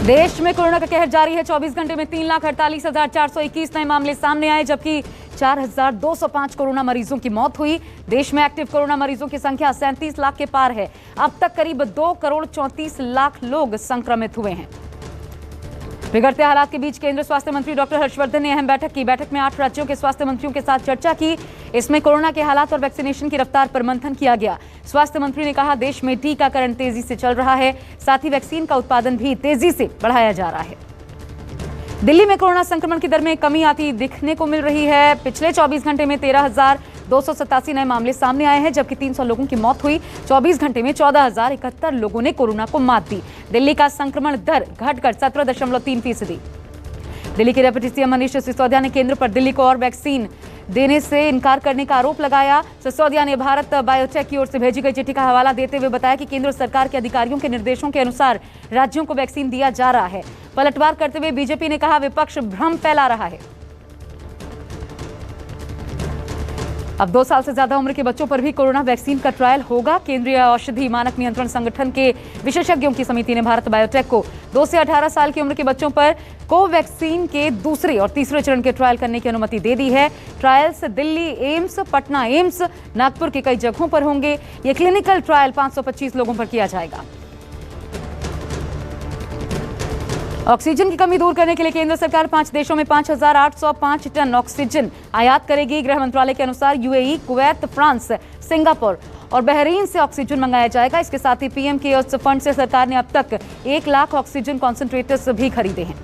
देश में कोरोना का कहर जारी है। 24 घंटे में 3,48,421 नए मामले सामने आए, जबकि 4,205 कोरोना मरीजों की मौत हुई। देश में एक्टिव कोरोना मरीजों की संख्या 37 लाख के पार है। अब तक करीब 2,34,00,000 लोग संक्रमित हुए हैं। बिगड़ते हालात के बीच केंद्रीय स्वास्थ्य मंत्री डॉक्टर हर्षवर्धन ने अहम बैठक की। बैठक में 8 राज्यों के स्वास्थ्य मंत्रियों के साथ चर्चा की। इसमें कोरोना के हालात और वैक्सीनेशन की रफ्तार पर मंथन किया गया। स्वास्थ्य मंत्री ने कहा, देश में टीकाकरण तेजी से चल रहा है, साथ ही वैक्सीन का उत्पादन भी तेजी से बढ़ाया जा रहा है। दिल्ली में कोरोना संक्रमण की दर में कमी आती दिखने को मिल रही है। पिछले 24 घंटे में 13,287 नए मामले सामने आए हैं, जबकि 300 लोगों की मौत हुई। 24 घंटे में 14,071 लोगों ने कोरोना को मात दी। दिल्ली का संक्रमण दर घटकर 17.3%। दिल्ली के डिप्टी सीएम मनीष सिसोदिया ने केंद्र पर दिल्ली को और वैक्सीन देने से इनकार करने का आरोप लगाया। सिसोदिया ने भारत बायोटेक की ओर से भेजी गई चिट्ठी का हवाला देते हुए बताया कि केंद्र सरकार के अधिकारियों के निर्देशों के अनुसार राज्यों को वैक्सीन दिया जा रहा है। पलटवार करते हुए बीजेपी ने कहा, विपक्ष भ्रम फैला रहा है। अब 2 साल से ज्यादा उम्र के बच्चों पर भी कोरोना वैक्सीन का ट्रायल होगा। केंद्रीय औषधि मानक नियंत्रण संगठन के विशेषज्ञों की समिति ने भारत बायोटेक को 2 से 18 साल की उम्र के बच्चों पर कोवैक्सीन के दूसरे और तीसरे चरण के ट्रायल करने की अनुमति दे दी है। Trials Delhi AIIMS, Patna AIIMS, Nagpur के कई जगहों पर होंगे। ये क्लिनिकल ट्रायल 525 लोगों पर किया जाएगा। ऑक्सीजन की कमी दूर करने के लिए केंद्र सरकार 5 देशों में 5,805 टन ऑक्सीजन आयात करेगी। गृह मंत्रालय के अनुसार यूएई, कुवैत, फ्रांस, सिंगापुर और बहरीन से ऑक्सीजन मंगाया जाएगा। इसके साथ ही पीएम केयर्स फंड से सरकार ने अब तक 1 लाख ऑक्सीजन कॉन्सेंट्रेटर्स भी खरीदे हैं।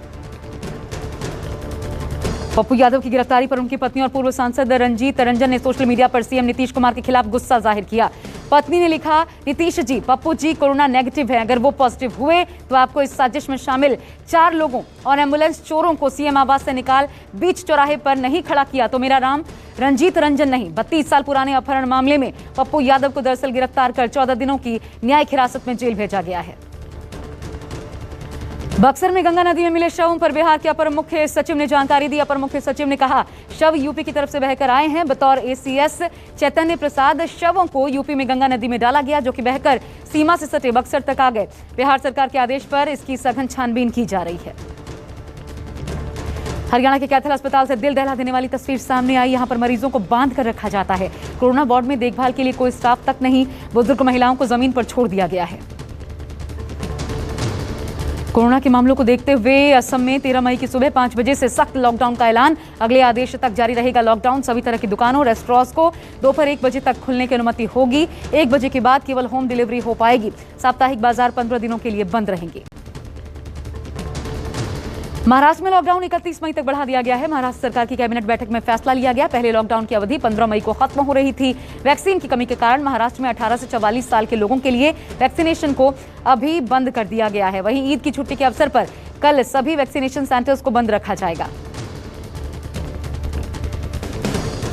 पप्पू यादव की गिरफ्तारी पर उनकी पत्नी और पूर्व सांसद रंजीत रंजन ने सोशल मीडिया पर सीएम नीतीश कुमार के खिलाफ गुस्सा जाहिर किया। पत्नी ने लिखा, नीतीश जी, पप्पू जी कोरोना नेगेटिव है। अगर वो पॉजिटिव हुए तो आपको इस साजिश में शामिल 4 लोगों और एम्बुलेंस चोरों को सीएम आवास से निकाल बीच चौराहे पर नहीं खड़ा किया तो मेरा नाम रंजीत रंजन नहीं। 32 साल पुराने अपहरण मामले में पप्पू यादव को दरअसल गिरफ्तार कर 14 दिनों की न्यायिक हिरासत में जेल भेजा गया है। बक्सर में गंगा नदी में मिले शवों पर बिहार के अपर मुख्य सचिव ने जानकारी दी। अपर मुख्य सचिव ने कहा, शव यूपी की तरफ से बहकर आए हैं। बतौर एसीएस चैतन्य प्रसाद शवों को यूपी में गंगा नदी में डाला गया, जो कि बहकर सीमा से सटे बक्सर तक आ गए। बिहार सरकार के आदेश पर इसकी सघन छानबीन की जा रही है। हरियाणा के कैथल अस्पताल से दिल दहला देने वाली तस्वीर सामने आई। यहां पर मरीजों को बांध कर रखा जाता है। कोरोना वार्ड में देखभाल के लिए कोई स्टाफ तक नहीं। बुजुर्ग महिलाओं को जमीन पर छोड़ दिया गया है। कोरोना के मामलों को देखते हुए असम में 13 मई की सुबह 5 बजे से सख्त लॉकडाउन का ऐलान। अगले आदेश तक जारी रहेगा लॉकडाउन। सभी तरह की दुकानों, रेस्टोरेंट्स को दोपहर 1 बजे तक खुलने की अनुमति होगी। 1 बजे के बाद केवल होम डिलीवरी हो पाएगी। साप्ताहिक बाजार 15 दिनों के लिए बंद रहेंगे। महाराष्ट्र में लॉकडाउन 31 मई तक बढ़ा दिया गया है। महाराष्ट्र सरकार की कैबिनेट बैठक में फैसला लिया गया। पहले लॉकडाउन की अवधि 15 मई को खत्म हो रही थी। वैक्सीन की कमी के कारण महाराष्ट्र में 18 से 44 साल के लोगों के लिए वैक्सीनेशन को अभी बंद कर दिया गया है। वहीं ईद की छुट्टी के अवसर पर कल सभी वैक्सीनेशन सेंटर्स को बंद रखा जाएगा।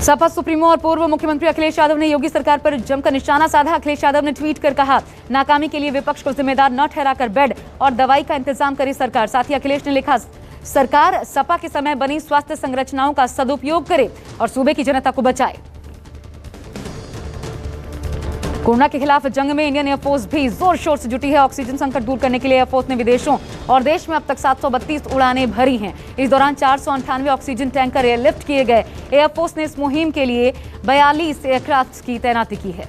सपा सुप्रीमो और पूर्व मुख्यमंत्री अखिलेश यादव ने योगी सरकार पर जमकर निशाना साधा। अखिलेश यादव ने ट्वीट कर कहा, नाकामी के लिए विपक्ष को जिम्मेदार न ठहराकर बेड और दवाई का इंतजाम करे सरकार। साथ ही अखिलेश ने लिखा, सरकार सपा के समय बनी स्वास्थ्य संरचनाओं का सदुपयोग करे और सूबे की जनता को बचाए। कोरोना के खिलाफ जंग में इंडियन एयरफोर्स भी जोर शोर से जुटी है। ऑक्सीजन संकट दूर करने के लिए एयरफोर्स ने विदेशों और देश में अब तक 732 उड़ानें भरी हैं। इस दौरान 498 ऑक्सीजन टैंकर एयरलिफ्ट किए गए। एयरफोर्स ने इस मुहिम के लिए 42 एयरक्राफ्ट की तैनाती की है।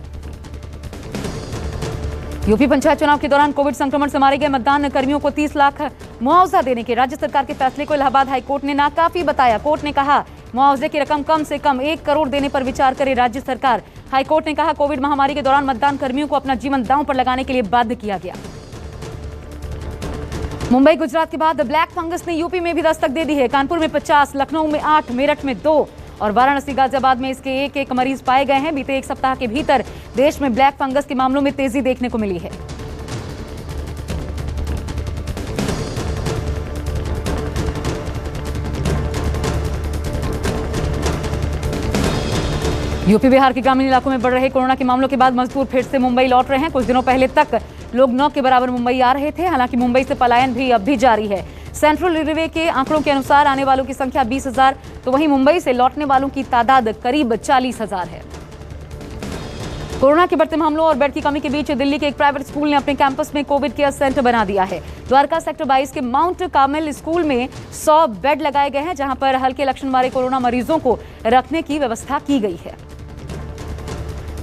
यूपी पंचायत चुनाव के दौरान कोविड संक्रमण से मारे गए मतदान कर्मियों को 30 लाख मुआवजा देने के राज्य सरकार के फैसले को इलाहाबाद हाईकोर्ट ने नाकाफी बताया। कोर्ट ने कहा, मुआवजे की रकम कम से कम 1 करोड़ देने पर विचार करे राज्य सरकार। हाईकोर्ट ने कहा, कोविड महामारी के दौरान मतदान कर्मियों को अपना जीवन दांव पर लगाने के लिए बाध्य किया गया। मुंबई गुजरात के बाद ब्लैक फंगस ने यूपी में भी दस्तक दे दी है। कानपुर में 50, लखनऊ में 8, मेरठ में 2 और वाराणसी गाजियाबाद में इसके एक मरीज पाए गए हैं। बीते 1 सप्ताह के भीतर देश में ब्लैक फंगस के मामलों में तेजी देखने को मिली है। यूपी बिहार के ग्रामीण इलाकों में बढ़ रहे कोरोना के मामलों के बाद मजदूर फिर से मुंबई लौट रहे हैं। कुछ दिनों पहले तक लोग 9 के बराबर मुंबई आ रहे थे। हालांकि मुंबई से पलायन भी अब भी जारी है। सेंट्रल रेलवे के आंकड़ों के अनुसार आने वालों की संख्या 20,000, तो वहीं मुंबई से लौटने वालों की तादाद करीब 40,000 है। कोरोना के बढ़ते मामलों और बेड की कमी के बीच दिल्ली के एक प्राइवेट स्कूल ने अपने कैंपस में कोविड केयर सेंटर बना दिया है। द्वारका सेक्टर 22 के माउंट कार्मेल स्कूल में 100 बेड लगाए गए हैं, जहां पर हल्के लक्षण वाले कोरोना मरीजों को रखने की व्यवस्था की गई है।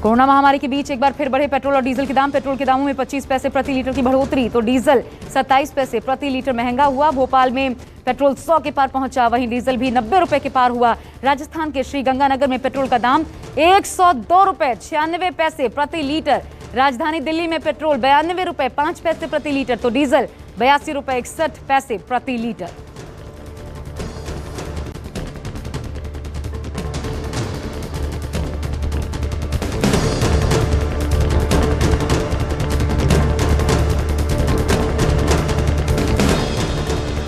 कोरोना महामारी के बीच एक बार फिर बढ़े पेट्रोल और डीजल के दाम। पेट्रोल के दामों में 25 पैसे प्रति लीटर की बढ़ोतरी, तो डीजल 27 पैसे प्रति लीटर महंगा हुआ। भोपाल में पेट्रोल 100 के पार पहुंचा, वहीं डीजल भी 90 रुपए के पार हुआ। राजस्थान के श्रीगंगानगर में पेट्रोल का दाम 102 रुपए 96 पैसे प्रति लीटर। राजधानी दिल्ली में पेट्रोल 92 रुपए 5 पैसे प्रति लीटर, तो डीजल 82 रुपए 61 पैसे प्रति लीटर।